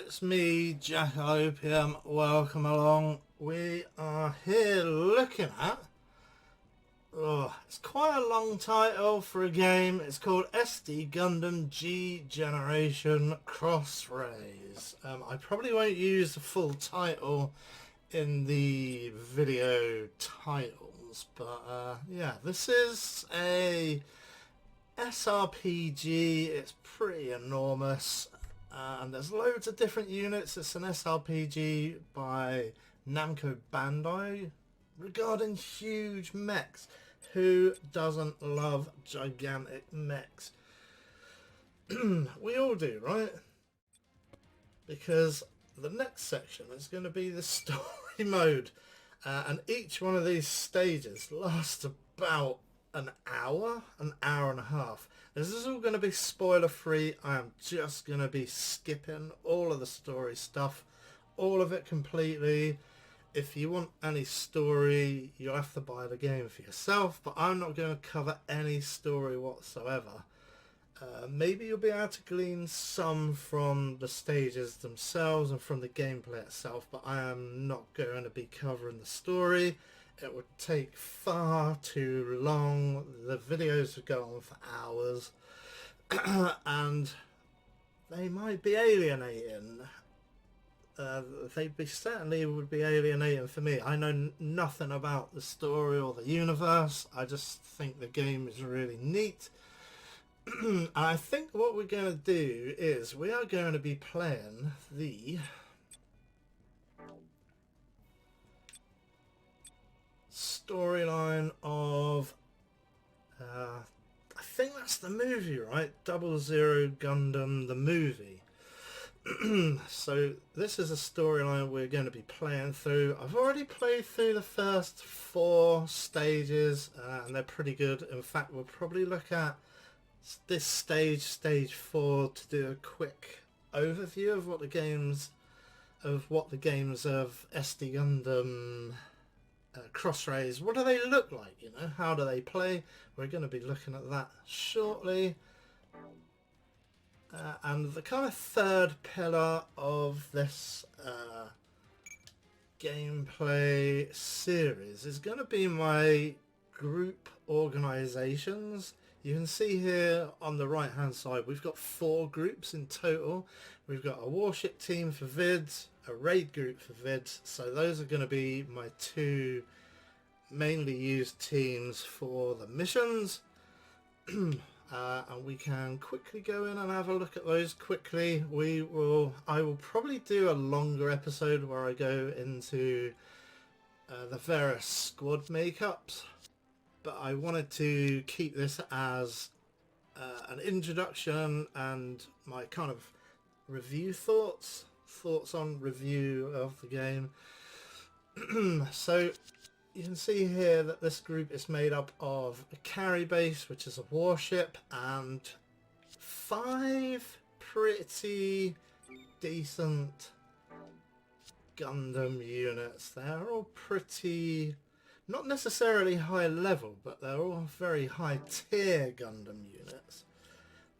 it's me, Jack-a-Lopium. Welcome along. We are here looking at... it's quite a long title for a game. It's called SD Gundam G Generation Cross-Rays. I probably won't use the full title in the video titles, but yeah, this is a SRPG. It's pretty enormous. And there's loads of different units. It's an SRPG by Namco Bandai regarding huge mechs. Who doesn't love gigantic mechs? We all do, right? Because the next section is going to be the story mode. And each one of these stages lasts about an hour and a half. This is all going to be spoiler free. I am just going to be skipping all of the story stuff, all of it completely. If you want any story, you'll have to buy the game for yourself, but I'm not going to cover any story whatsoever. Maybe you'll be able to glean some from the stages themselves and from the gameplay itself, but I am not going to be covering the story. It would take far too long. The videos would go on for hours and they might be alienating. They certainly would be alienating for me. I know nothing about the story or the universe. I just think the game is really neat. And I think what we're going to do is we are going to be playing the storyline of I think that's the movie, right? 00 Gundam the movie. So this is a storyline we're going to be playing through. I've already played through the first 4 stages and they're pretty good. In fact, we'll probably look at this stage 4 to do a quick overview of what the games of SD Gundam Cross-Rays, what do they look like, you know, how do they play? We're going to be looking at that shortly. And the kind of third pillar of this gameplay series is going to be my group organizations. You can see here on the right hand side we've got 4 groups in total. We've got a warship team for vids, a raid group for vids, so those are going to be my 2 mainly used teams for the missions. And we can quickly go in and have a look at those quickly. I will probably do a longer episode where I go into the various squad makeups, but I wanted to keep this as an introduction and my kind of review thoughts on review of the game. So you can see here that this group is made up of a carry base, which is a warship, and 5 pretty decent Gundam units. They're all pretty, not necessarily high level, but they're all very high tier Gundam units.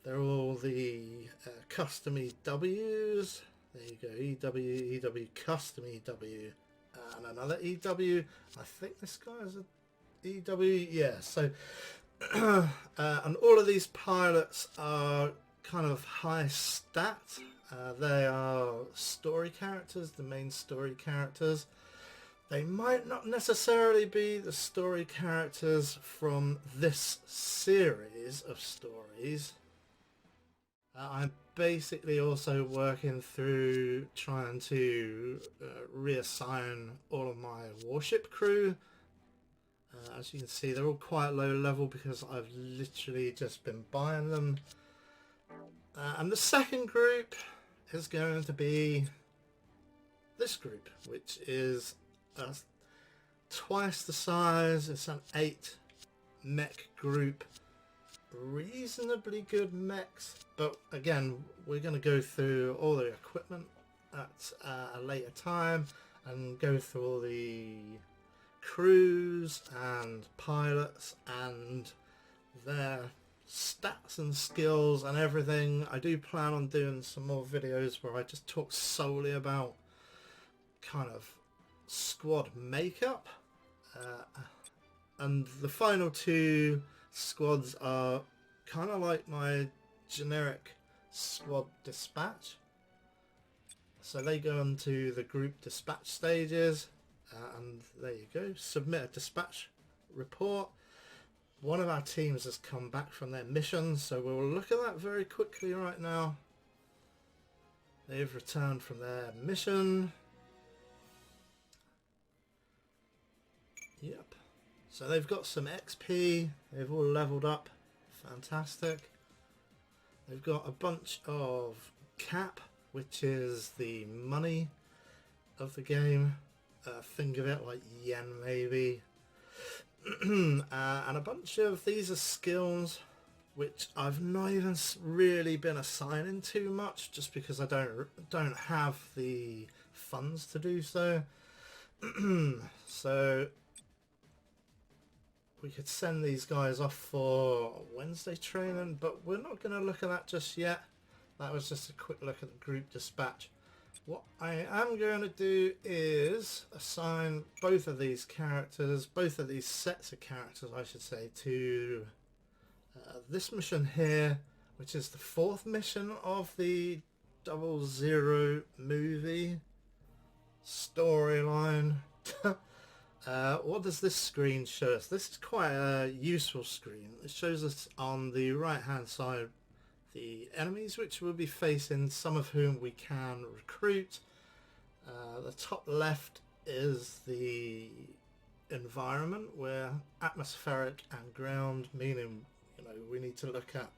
They're all the custom EWs. There you go, EW, custom EW, and another EW. I think this guy is a EW, yeah. So, and all of these pilots are kind of high stat. They are story characters, the main story characters. They might not necessarily be the story characters from this series of stories. I'm basically also working through trying to reassign all of my warship crew. As you can see, they're all quite low level because I've literally just been buying them. And the second group is going to be this group, which is twice the size. It's an 8 mech group. Reasonably good mechs, but again, we're going to go through all the equipment at a later time and go through all the crews and pilots and their stats and skills and everything. I do plan on doing some more videos where I just talk solely about kind of squad makeup. And the final two squads are kind of like my generic squad dispatch. So they go into the group dispatch stages, and there you go, submit a dispatch report. One of our teams has come back from their mission, so we'll look at that very quickly right now. They've returned from their mission. Yep. So they've got some XP, they've all leveled up, fantastic. They've got a bunch of cap, which is the money of the game. Think of it like yen maybe. And a bunch of these are skills which I've not even really been assigning too much, just because I don't have the funds to do so. So we could send these guys off for Wednesday training, but we're not going to look at that just yet. That was just a quick look at the group dispatch. What I am going to do is assign both of these characters, both of these sets of characters I should say, to this mission here, which is the 4th mission of the 00 movie storyline. What does this screen show us? This is quite a useful screen. It shows us on the right hand side the enemies which we'll be facing, some of whom we can recruit. The top left is the environment, where atmospheric and ground, meaning we need to look at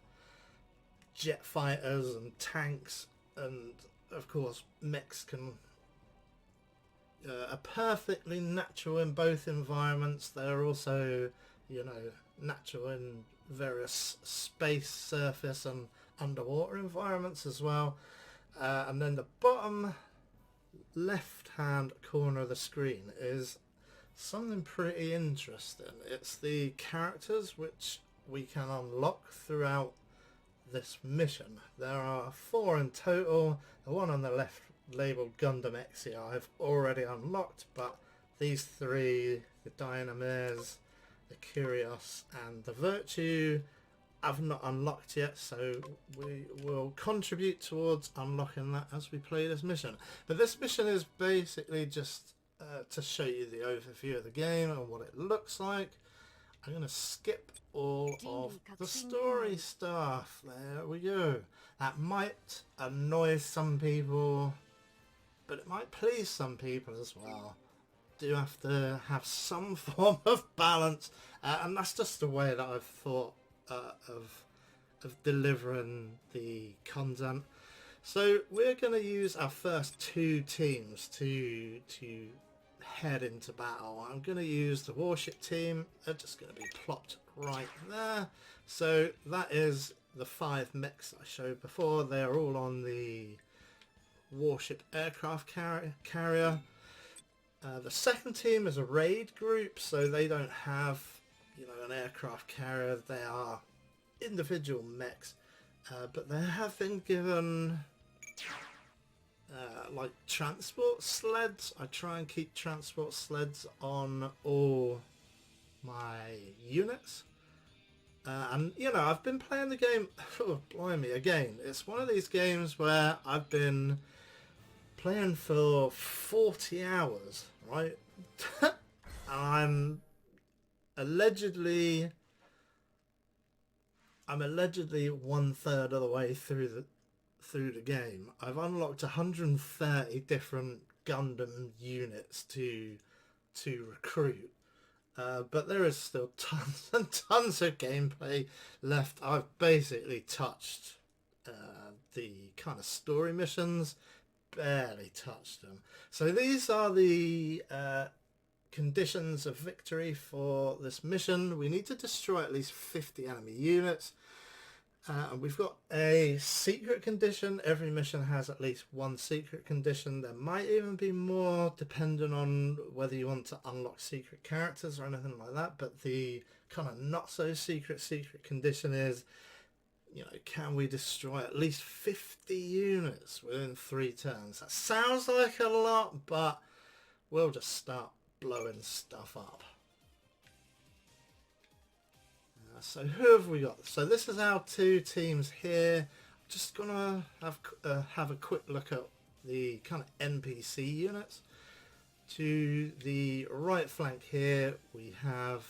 jet fighters and tanks, and of course mechs are perfectly natural in both environments. They're also natural in various space, surface and underwater environments as well. And then the bottom left hand corner of the screen is something pretty interesting. It's the characters which we can unlock throughout this mission. There are 4 in total. The one on the left labeled Gundam Exia I've already unlocked, but these 3, the Dynamirs, the Curios and the Virtue, I've not unlocked yet, so we will contribute towards unlocking that as we play this mission. But this mission is basically just to show you the overview of the game and what it looks like. I'm going to skip all of the story stuff. There we go. That might annoy some people, but it might please some people as well. Do have to have some form of balance, and that's just the way that I've thought of delivering the content. So we're going to use our first 2 teams to head into battle. I'm going to use the warship team. They're just going to be plopped right there. So that is the 5 mechs I showed before. They're all on the warship aircraft carrier. The second team is a raid group, so they don't have an aircraft carrier. They are individual mechs, but they have been given like transport sleds. I try and keep transport sleds on all my units, and I've been playing the game. Oh, blimey, again, it's one of these games where I've been playing for 40 hours, right? I'm allegedly 1/3 of the way through the game. I've unlocked 130 different Gundam units to recruit, but there is still tons and tons of gameplay left. I've basically touched the kind of story missions, barely touched them. So these are the conditions of victory for this mission. We need to destroy at least 50 enemy units. And we've got a secret condition. Every mission has at least one secret condition. There might even be more depending on whether you want to unlock secret characters or anything like that. But the kind of not so secret condition is, you know, can we destroy at least 50 units within 3 turns? That sounds like a lot, but we'll just start blowing stuff up. So who have we got? So this is our 2 teams here. I'm just gonna have a quick look at the kind of NPC units. To the right flank here we have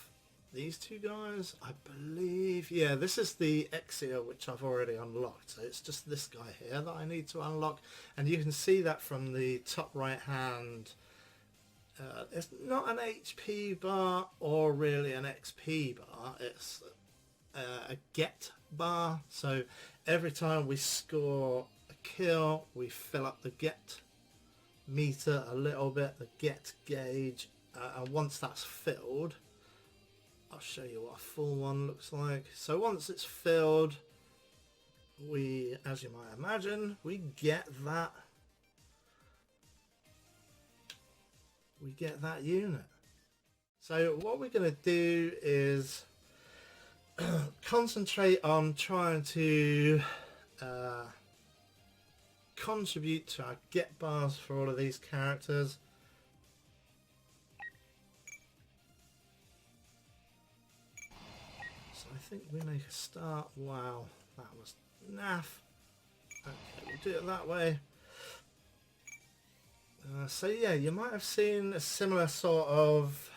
these 2 guys, I believe. Yeah, this is the Exia, which I've already unlocked. So it's just this guy here that I need to unlock, and you can see that from the top right hand. It's not an HP bar or really an XP bar. It's a get bar. So every time we score a kill, we fill up the get meter a little bit, the get gauge, and once that's filled, I'll show you what a full one looks like. So once it's filled, we, as you might imagine, we get that unit. So what we're going to do is concentrate on trying to contribute to our get bars for all of these characters. So I think we make a start. Wow, that was naff. Okay, we'll do it that way. So yeah, you might have seen a similar sort of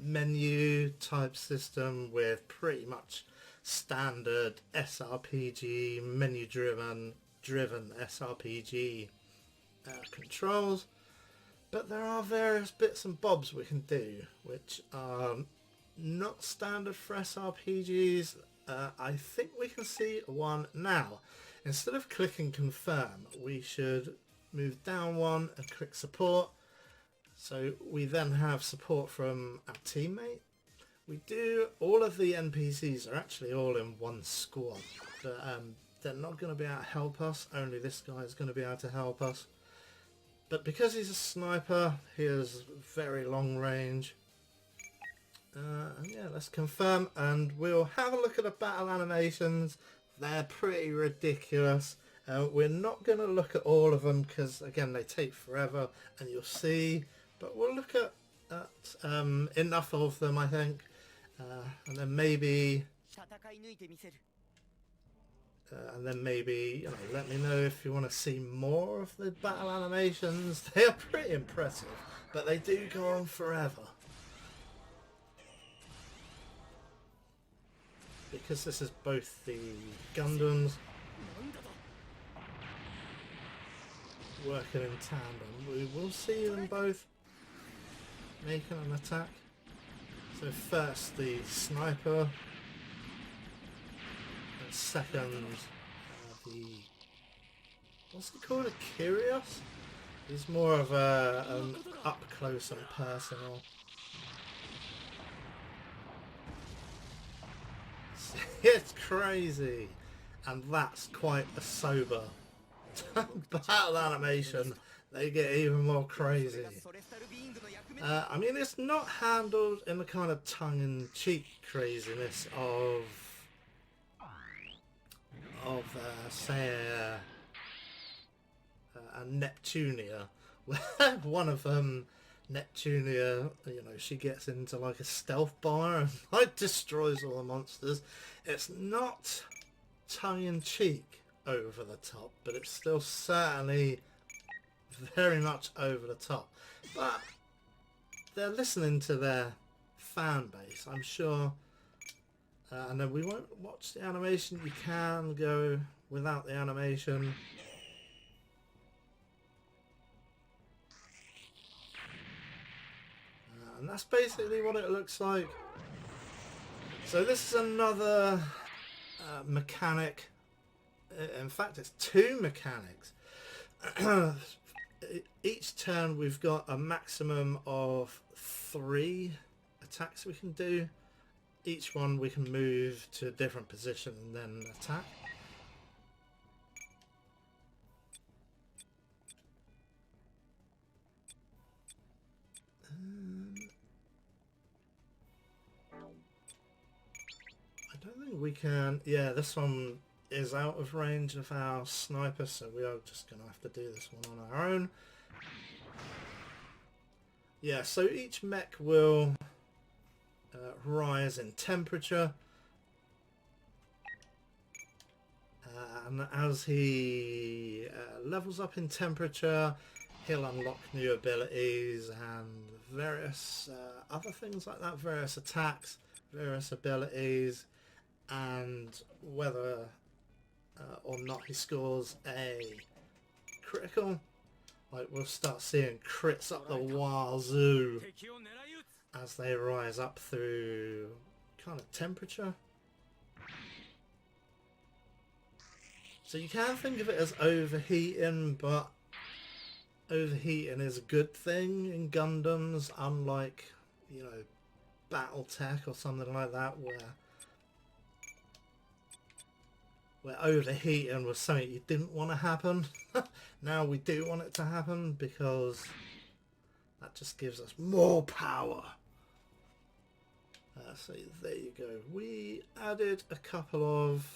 menu type system with pretty much standard SRPG, menu driven SRPG controls, but there are various bits and bobs we can do which are not standard for SRPGs. I think we can see one now. Instead of clicking confirm, we should move down one and click support. So we then have support from our teammate. We do, all of the NPCs are actually all in one squad, but they're not going to be able to help us. Only this guy is going to be able to help us. But because he's a sniper, he has very long range. Yeah, let's confirm, and we'll have a look at the battle animations. They're pretty ridiculous. We're not going to look at all of them because, again, they take forever, and you'll see. But we'll look at enough of them, I think, and then maybe, you know, let me know if you want to see more of the battle animations. They are pretty impressive, but they do go on forever. Because this is both the Gundams working in tandem, we will see them both making an attack. So first the sniper, and second the, what's it called, a Curious? He's more of an up close and personal. It's crazy, and that's quite a sober battle animation. They get even more crazy. I mean, it's not handled in the kind of tongue-in-cheek craziness of say a Neptunia, where one of Neptunia, you know, she gets into like a stealth bomber and like destroys all the monsters. It's not tongue-in-cheek over the top, but it's still certainly very much over the top. But they're listening to their fan base, I'm sure. And then we won't watch the animation. You can go without the animation. And that's basically what it looks like. So this is another mechanic. In fact, it's 2 mechanics. Each turn we've got a maximum of 3 attacks we can do. each one we can move to a different position and then attack. I don't think we can... Yeah, this one is out of range of our sniper, so we are just going to have to do this one on our own. Yeah, so each mech will rise in temperature. And as he levels up in temperature, he'll unlock new abilities and various other things like that, various attacks, various abilities, and whether or not he scores a critical, like we'll start seeing crits up the wazoo as they rise up through kind of temperature. So you can think of it as overheating, but overheating is a good thing in Gundams, unlike, you know, Battletech or something like that, where overheating was something you didn't want to happen. Now we do want it to happen because that just gives us more power. So there you go. We added a couple of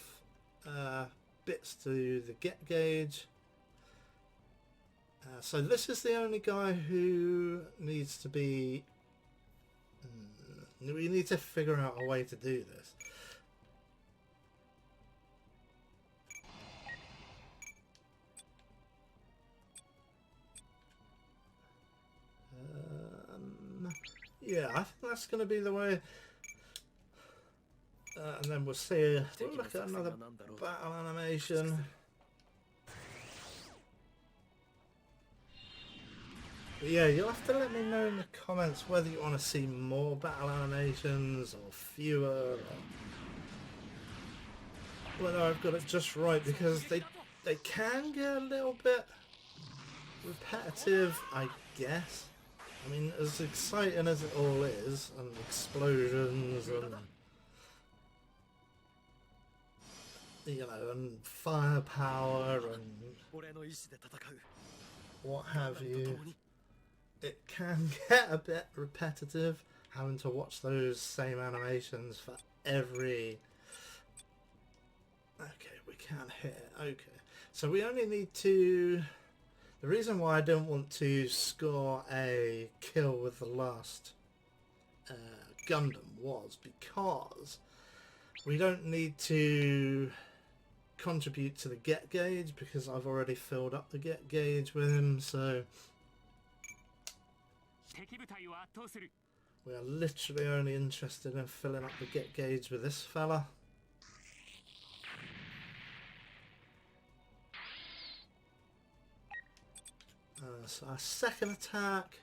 bits to the get gauge. So this is the only guy who needs to be... we need to figure out a way to do this. Yeah, I think that's going to be the way. And then we'll see. We'll look at another battle animation. But yeah, you'll have to let me know in the comments whether you want to see more battle animations or fewer, or whether I've got it just right, because they can get a little bit repetitive, I guess. I mean, as exciting as it all is, and explosions and, you know, and firepower and what have you, it can get a bit repetitive having to watch those same animations for every... Okay, we can't hit it. Okay, so we only need to... The reason why I didn't want to score a kill with the last Gundam was because we don't need to contribute to the get gauge, because I've already filled up the get gauge with him, so we are literally only interested in filling up the get gauge with this fella. So our second attack,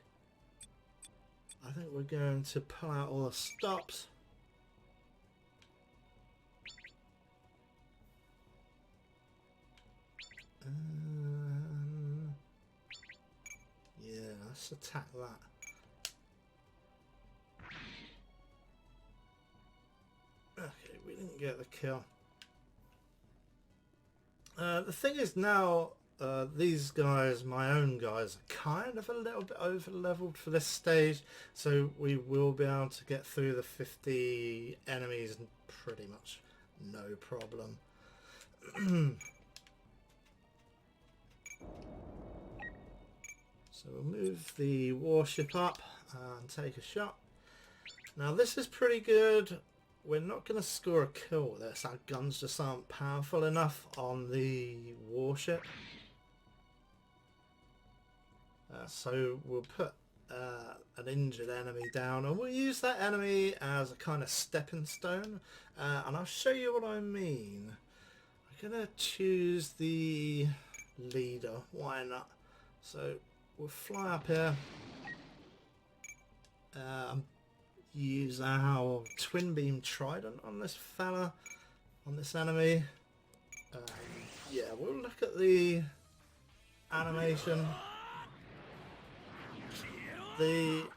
I think we're going to pull out all the stops. Yeah, let's attack that. Okay, we didn't get the kill. The thing is now, these guys, my own guys, are kind of a little bit over leveled for this stage, so we will be able to get through the 50 enemies pretty much no problem. So we'll move the warship up and take a shot. Now this is pretty good. We're not going to score a kill with this. Our guns just aren't powerful enough on the warship. So we'll put an injured enemy down, and we'll use that enemy as a kind of stepping stone, and I'll show you what I mean. I'm going to choose the leader, why not? So we'll fly up here, use our twin beam trident on this fella, on this enemy. Yeah, we'll look at the animation. The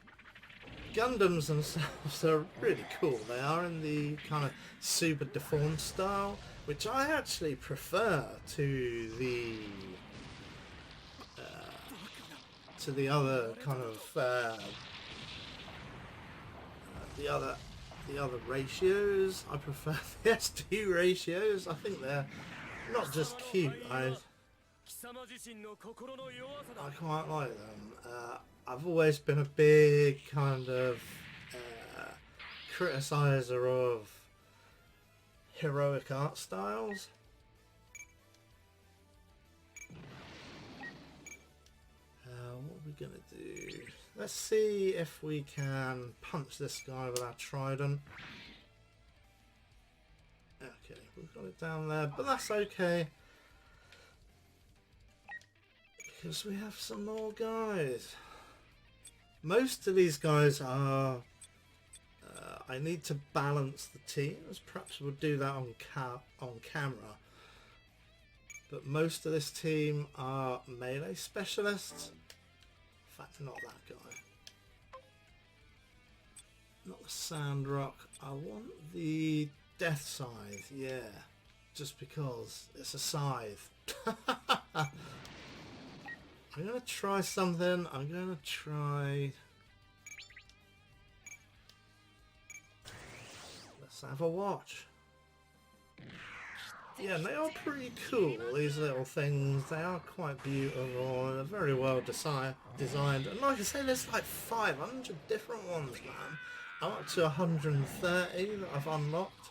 Gundams themselves are really cool. They are in the kind of Super-Deformed style, which I actually prefer to the other kind of the other ratios. I prefer the SD ratios. I think they're not just cute. I quite like them. I've always been a big kind of criticizer of heroic art styles. What are we gonna do? Let's see if we can punch this guy with our trident. Okay, we've got it down there, but that's okay, because we have some more guys. Most of these guys are... I need to balance the teams. Perhaps we'll do that on camera. But most of this team are melee specialists. In fact, not that guy. Not the sand rock. I want the death scythe. Yeah, just because it's a scythe. I'm going to try something. I'm going to try... Let's have a watch. Yeah, and they are pretty cool, these little things. They are quite beautiful and they're very well designed. And like I say, there's like 500 different ones, man. I'm up to 130 that I've unlocked.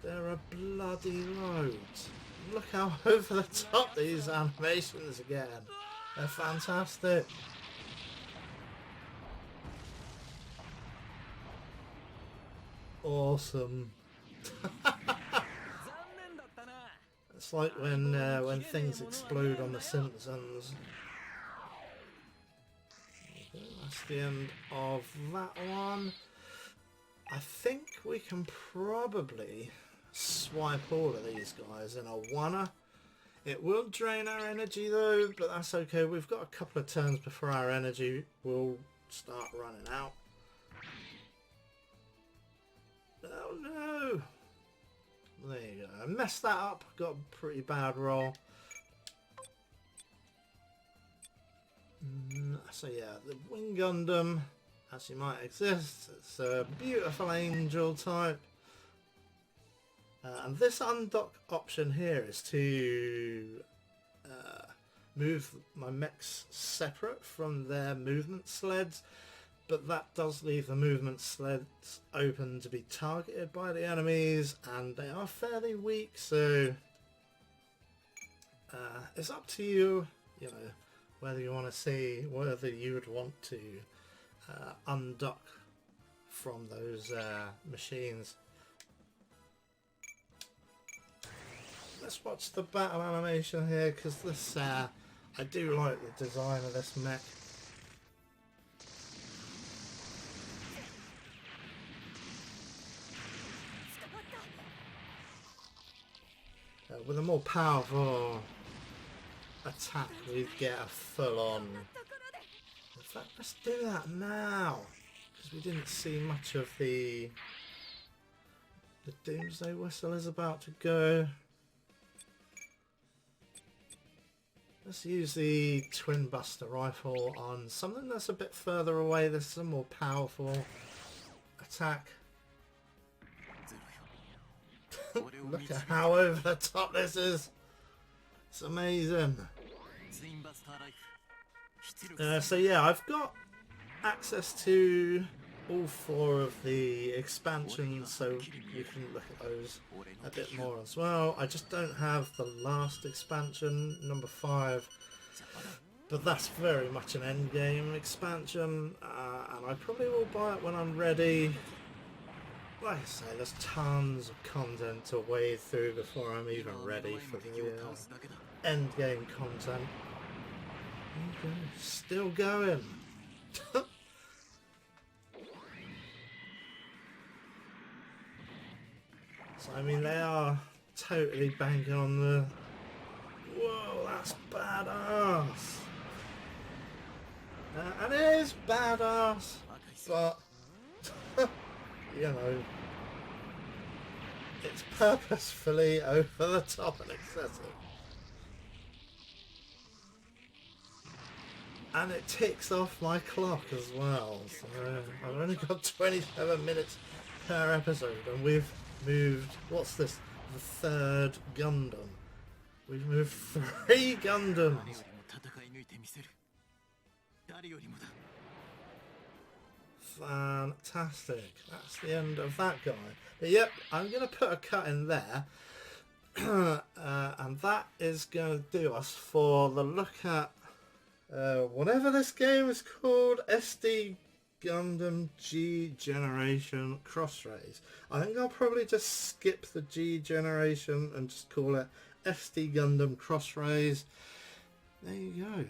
There are bloody loads. Look how over the top these animations again. They're fantastic. Awesome. It's like when things explode on The Simpsons. Okay, that's the end of that one. I think we can probably swipe all of these guys in a one-er. It will drain our energy though, but that's okay. We've got a couple of turns before our energy will start running out. Oh no! There you go. I messed that up. Got a pretty bad roll. So yeah, the Wing Gundam, as you might exist, it's a beautiful angel type. And this undock option here is to move my mechs separate from their movement sleds, but that does leave the movement sleds open to be targeted by the enemies, and they are fairly weak, so it's up to you, you know, whether you want to see, whether you would want to undock from those machines. Let's watch the battle animation here, because this, I do like the design of this mech. With a more powerful attack, we get a full-on... In fact, let's do that now, because we didn't see much of the Doomsday Whistle is about to go. Let's use the Twin Buster Rifle on something that's a bit further away. This is a more powerful attack. Look at how over the top this is. It's amazing. So yeah, I've got access to all 4 of the expansions, so you can look at those a bit more as well. I just don't have the last expansion, number 5, but that's very much an endgame expansion, and I probably will buy it when I'm ready. Like I say, there's tons of content to wade through before I'm even ready for the endgame content. Okay, still going. So I mean, they are totally banking on the... Whoa, that's badass! And it is badass, but you know, it's purposefully over the top and excessive. And it ticks off my clock as well. So I've only got 27 minutes per episode, and we've moved, what's this, the third Gundam. We've moved 3 Gundams. Fantastic. That's the end of that guy. But yep, I'm going to put a cut in there. And that is going to do us for the look at whatever this game is called, SD Gundam G Generation Crossrays. I think I'll probably just skip the G Generation and just call it SD Gundam Crossrays. There you go.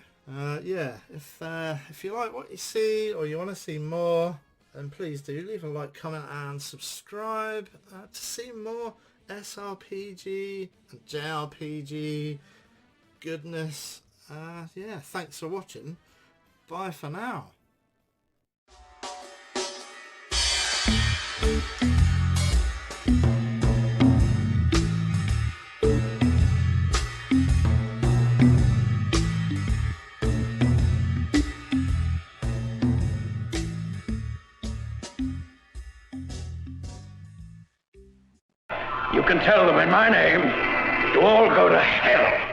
Yeah, if you like what you see or you want to see more, then please do leave a like, comment and subscribe to see more SRPG and JRPG goodness. Yeah, thanks for watching. Bye for now. You can tell them in my name to all go to hell.